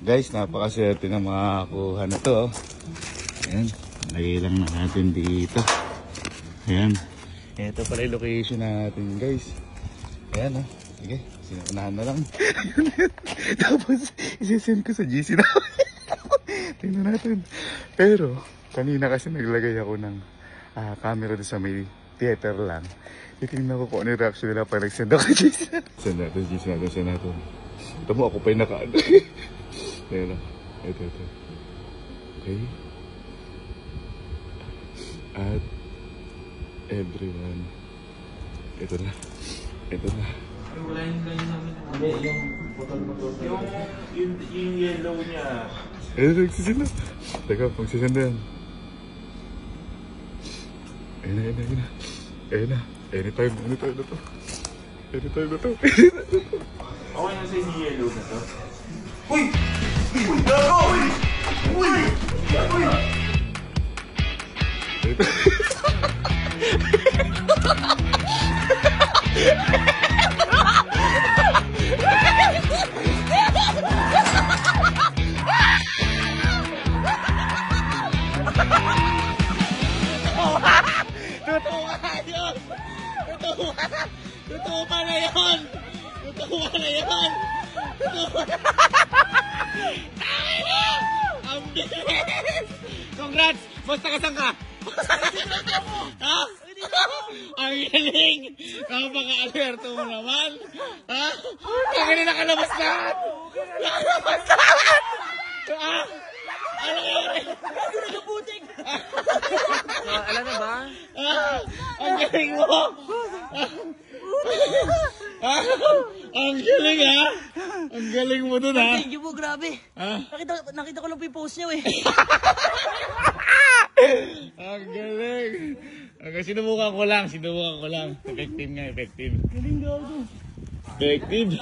Guys, napakaswerte na makakuha na to. Ayan, lagay lang natin dito. Ayan. Ito pala yung location natin, guys. Ayan, oh. Sige, sinukunahan na lang. Tapos, isisend ko sa GC na. Tingnan natin. Pero, kanina kasi naglagay ako ng camera doon sa may theater lang. Titingnan ko kung ano yung reaction nila pag nag-send ako sa GC. Send natin. Ito mo, ako pa yung nakaano. Ayan, ito. Okay. At everyone. Ito na. Wala yung ganyan namin. Hindi, yung putol-putol. Yung yellow niya. Nagsisend na. Teka, magsisend na yan. Ayun na. Anytime na to. Okay na sa yung yellow na to. Uy! Gago! Uy! Totoo pa na yun! Ang bilis! Congrats! Basta kasang ka! Ha? Ang galing! Napaka-alerto mo naman! Ha? Kaya nakalabas lahat! Ha? Ano yun? Nagaputik! Alam na ba? Ang galing mo! Ang galing ha! Ang galing mo dun ha! Thank you po, grabe. Nakita ko lang po yung post niyo eh. Ang galing! Sinubukan ko lang. Effective nga, effective. Galing gago. Effective.